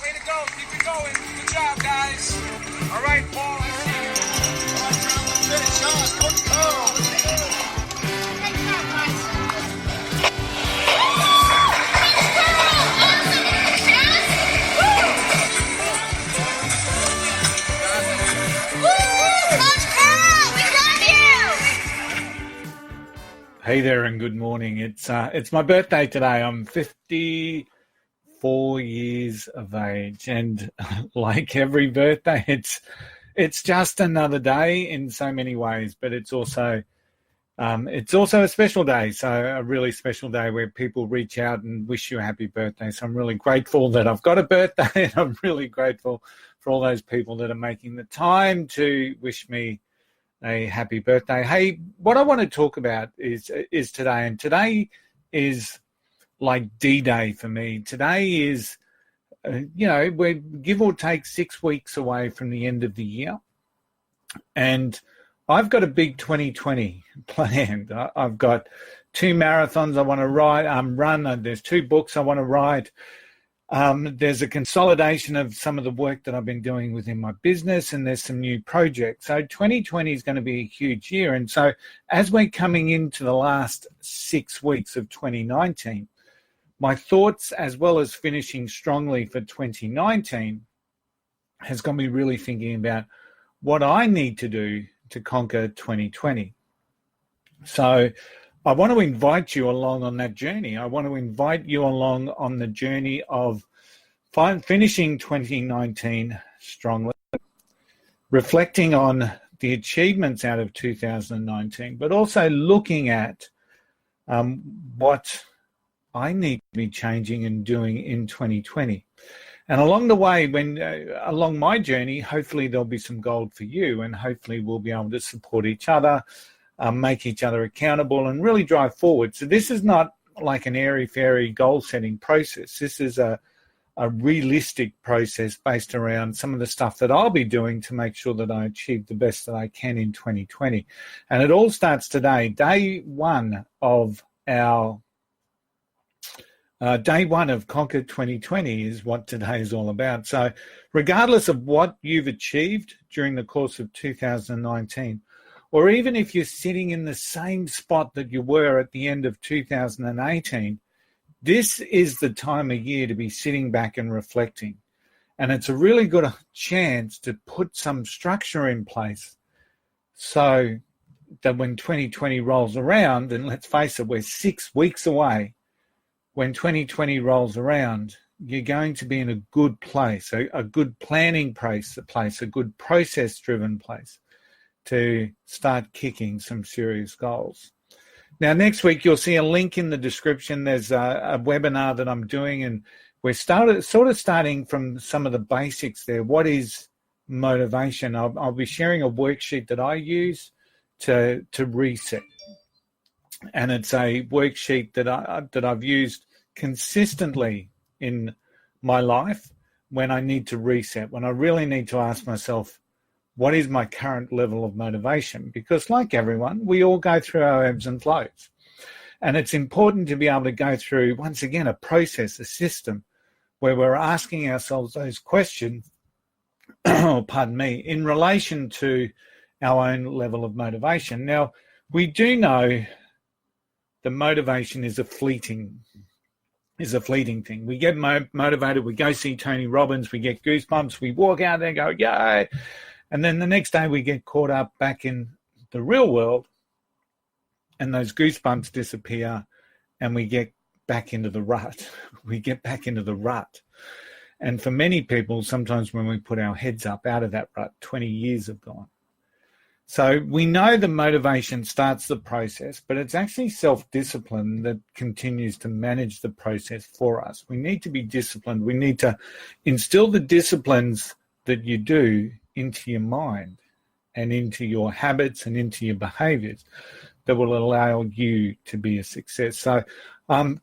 Way to go. Keep it going. Good job, guys. All right, Paul. I see you. All right, Brown. Let's finish. Coach Carl. Hey there and good morning. It's my birthday today. I'm 54 years of age, and like every birthday, it's just another day in so many ways. But it's also a special day. So a really special day where people reach out and wish you a happy birthday. So I'm really grateful that I've got a birthday, and I'm really grateful for all those people that are making the time to wish me a happy birthday. Hey, what I want to talk about is today, and today is like D-Day for me. Today is, we're give or take 6 weeks away from the end of the year, and I've got a big 2020 planned. I've got 2 marathons I want to run. There's 2 books I want to write. There's a consolidation of some of the work that I've been doing within my business, and there's some new projects. So 2020 is going to be a huge year. And so as we're coming into the last 6 weeks of 2019, my thoughts, as well as finishing strongly for 2019, has got me really thinking about what I need to do to conquer 2020. So I want to invite you along on that journey. I want to invite you along on the journey of finishing 2019 strongly, reflecting on the achievements out of 2019, but also looking at what I need to be changing and doing in 2020. And along the way, along my journey, hopefully there'll be some gold for you, and hopefully we'll be able to support each other, make each other accountable, and really drive forward. So this is not like an airy-fairy goal-setting process. This is a realistic process based around some of the stuff that I'll be doing to make sure that I achieve the best that I can in 2020. And it all starts today. Day one of Conquer 2020 is what today is all about. So regardless of what you've achieved during the course of 2019, or even if you're sitting in the same spot that you were at the end of 2018, this is the time of year to be sitting back and reflecting. And it's a really good chance to put some structure in place so that when 2020 rolls around, and let's face it, we're 6 weeks away, when 2020 rolls around, you're going to be in a good place, a good planning place, a good process-driven place to start kicking some serious goals. Now, next week, you'll see a link in the description. There's a webinar that I'm doing, and we're starting from some of the basics there. What is motivation? I'll be sharing a worksheet that I use to reset. And it's a worksheet that I've used consistently in my life when I need to reset, when I really need to ask myself, what is my current level of motivation? Because like everyone, we all go through our ebbs and flows. And it's important to be able to go through, once again, a process, a system, where we're asking ourselves those questions, in relation to our own level of motivation. Now, we do know the motivation is a fleeting thing. We get motivated, we go see Tony Robbins, we get goosebumps, we walk out there and go, yay! And then the next day we get caught up back in the real world, and those goosebumps disappear, and we get back into the rut. And for many people, sometimes when we put our heads up out of that rut, 20 years have gone. So we know the motivation starts the process, but it's actually self-discipline that continues to manage the process for us. We need to be disciplined. We need to instill the disciplines that you do into your mind and into your habits and into your behaviors that will allow you to be a success. So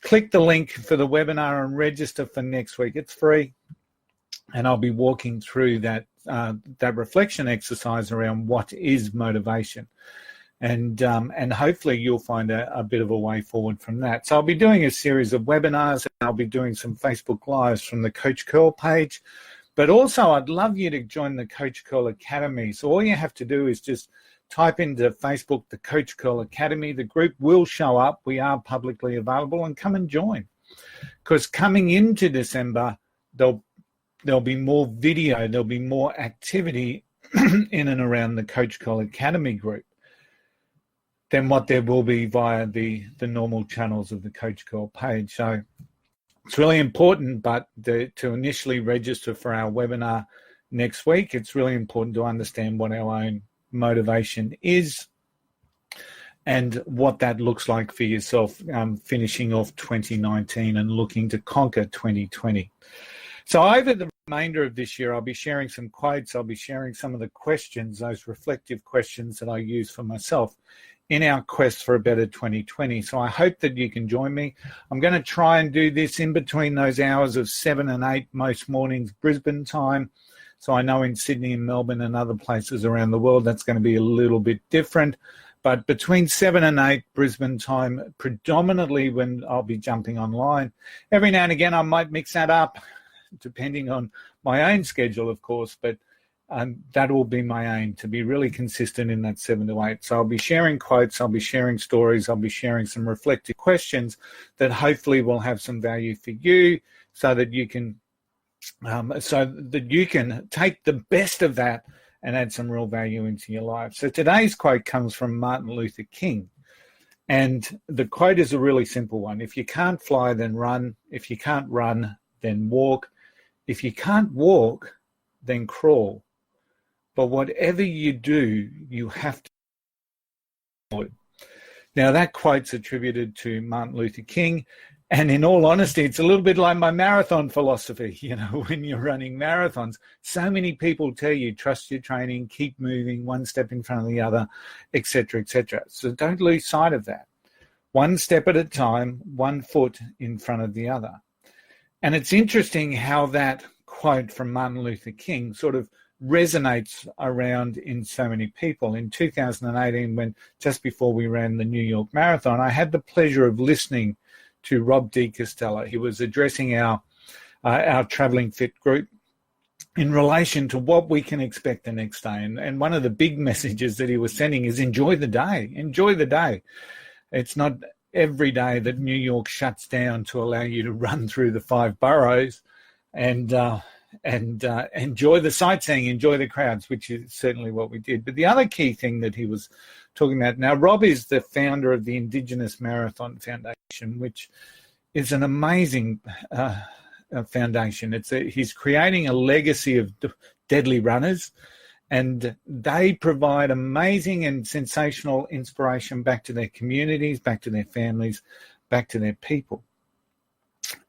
click the link for the webinar and register for next week. It's free. And I'll be walking through that reflection exercise around what is motivation. and hopefully you'll find a bit of a way forward from that. So I'll be doing a series of webinars, and I'll be doing some Facebook Lives from the Coach Curl page. But also, I'd love you to join the Coach Curl Academy. So all you have to do is just type into Facebook the Coach Curl Academy. The group will show up. We are publicly available, and come and join. Because coming into December, there'll be more video, there'll be more activity in and around the Coach Curl Academy group than what there will be via the normal channels of the Coach Curl page. So it's really important, but to initially register for our webinar next week, it's really important to understand what our own motivation is and what that looks like for yourself, finishing off 2019 and looking to conquer 2020. So over the remainder of this year, I'll be sharing some quotes. I'll be sharing some of the questions, those reflective questions that I use for myself in our quest for a better 2020. So I hope that you can join me. I'm going to try and do this in between those hours of 7 and 8 most mornings, Brisbane time. So I know in Sydney and Melbourne and other places around the world, that's going to be a little bit different. But between 7 and 8 Brisbane time, predominantly when I'll be jumping online. Every now and again, I might mix that up, depending on my own schedule, of course, but that will be my aim, to be really consistent in that 7 to 8. So I'll be sharing quotes, I'll be sharing stories, I'll be sharing some reflective questions that hopefully will have some value for you, so that you can take the best of that and add some real value into your life. So today's quote comes from Martin Luther King. And the quote is a really simple one. If you can't fly, then run. If you can't run, then walk. If you can't walk, then crawl. But whatever you do, you have to do it. Now, that quote's attributed to Martin Luther King. And in all honesty, it's a little bit like my marathon philosophy. You know, when you're running marathons, so many people tell you, trust your training, keep moving, one step in front of the other, etc., etc. So don't lose sight of that. One step at a time, one foot in front of the other. And it's interesting how that quote from Martin Luther King sort of resonates around in so many people. In 2018, when just before we ran the New York Marathon, I had the pleasure of listening to Rob DiCostello. He was addressing our Traveling Fit group in relation to what we can expect the next day. And one of the big messages that he was sending is enjoy the day. Enjoy the day. It's not every day that New York shuts down to allow you to run through the 5 boroughs and enjoy the sightseeing, enjoy the crowds, which is certainly what we did. But the other key thing that he was talking about, now Rob is the founder of the Indigenous Marathon Foundation, which is an amazing foundation. He's creating a legacy of deadly runners, and they provide amazing and sensational inspiration back to their communities, back to their families, back to their people.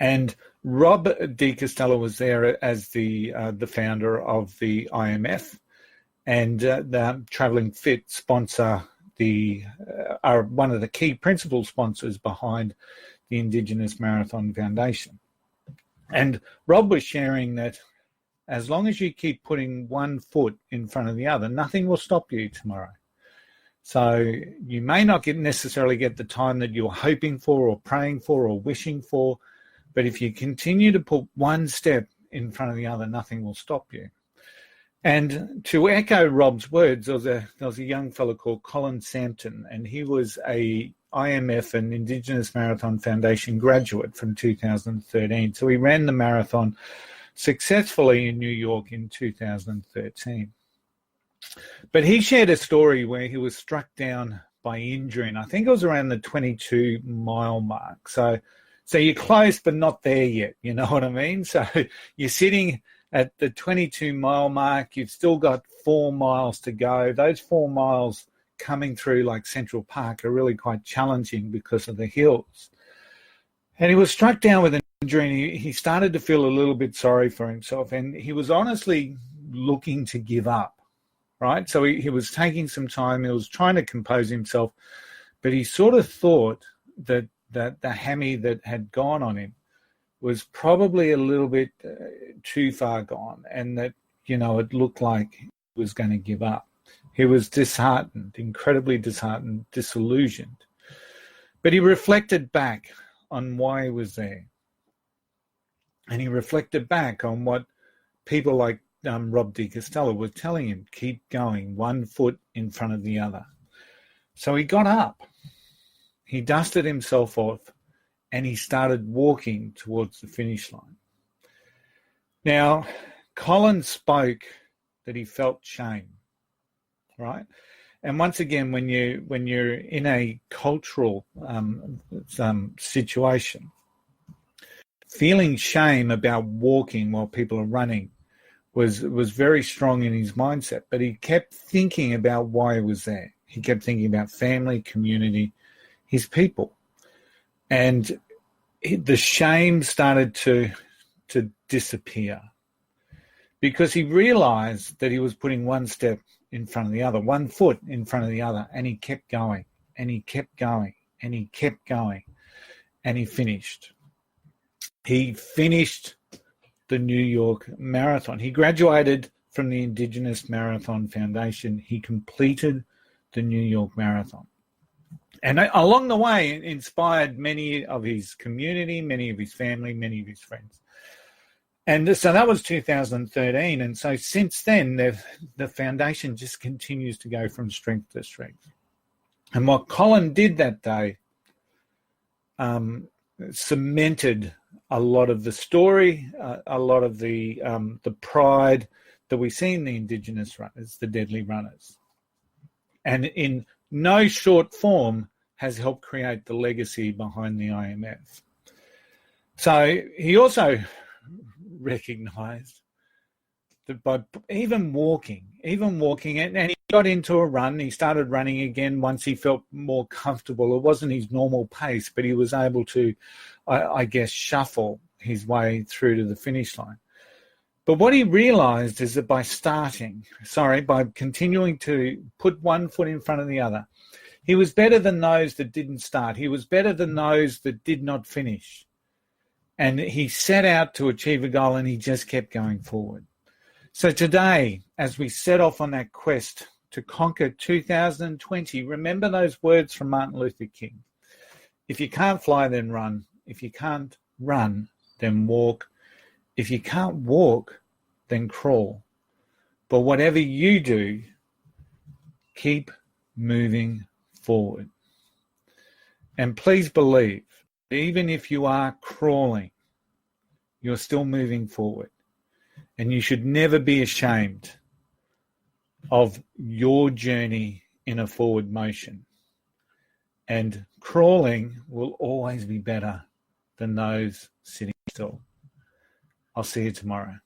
And Rob DiCostello was there as the founder of the IMF, and the Traveling Fit sponsor are one of the key principal sponsors behind the Indigenous Marathon Foundation. And Rob was sharing that as long as you keep putting one foot in front of the other, nothing will stop you tomorrow. So you may not necessarily get the time that you're hoping for or praying for or wishing for, but if you continue to put one step in front of the other, nothing will stop you. And to echo Rob's words, there was a young fellow called Colin Sampton, and he was a IMF and Indigenous Marathon Foundation graduate from 2013. So he ran the marathon successfully in New York in 2013. But he shared a story where he was struck down by injury, and I think it was around the 22-mile mark. So you're close, but not there yet. You know what I mean? So you're sitting at the 22-mile mark. You've still got 4 miles to go. Those 4 miles coming through like Central Park are really quite challenging because of the hills. And he was struck down with an injury, and he started to feel a little bit sorry for himself. And he was honestly looking to give up, right? So he was taking some time. He was trying to compose himself, but he sort of thought that the hammy that had gone on him was probably a little bit too far gone, and that, you know, it looked like he was going to give up. He was disheartened, incredibly disheartened, disillusioned. But he reflected back on why he was there. And he reflected back on what people like Rob DiCostello were telling him: keep going, one foot in front of the other. So he got up, he dusted himself off, and he started walking towards the finish line. Now, Colin spoke that he felt shame, right? And once again, when you're in a cultural situation, feeling shame about walking while people are running was very strong in his mindset. But he kept thinking about why he was there. He kept thinking about family, community, his people. And the shame started to disappear, because he realized that he was putting one step in front of the other, one foot in front of the other, and he kept going, and he kept going, and he kept going, and he finished. He finished the New York Marathon. He graduated from the Indigenous Marathon Foundation. He completed the New York Marathon. And along the way, inspired many of his community, many of his family, many of his friends. And so that was 2013. And so since then, the foundation just continues to go from strength to strength. And what Colin did that day cemented a lot of the story, a lot of the pride that we see in the Indigenous runners, the deadly runners. And in no short form has helped create the legacy behind the IMF. So he also recognized that by even walking, and he got into a run, he started running again once he felt more comfortable. It wasn't his normal pace, but he was able to, I guess, shuffle his way through to the finish line. But what he realized is that by continuing to put one foot in front of the other, he was better than those that didn't start. He was better than those that did not finish. And he set out to achieve a goal, and he just kept going forward. So today, as we set off on that quest to conquer 2020, remember those words from Martin Luther King. If you can't fly, then run. If you can't run, then walk. If you can't walk, then crawl. But whatever you do, keep moving forward. And please believe, even if you are crawling, you're still moving forward. And you should never be ashamed of your journey in a forward motion. And crawling will always be better than those sitting still. I'll see you tomorrow.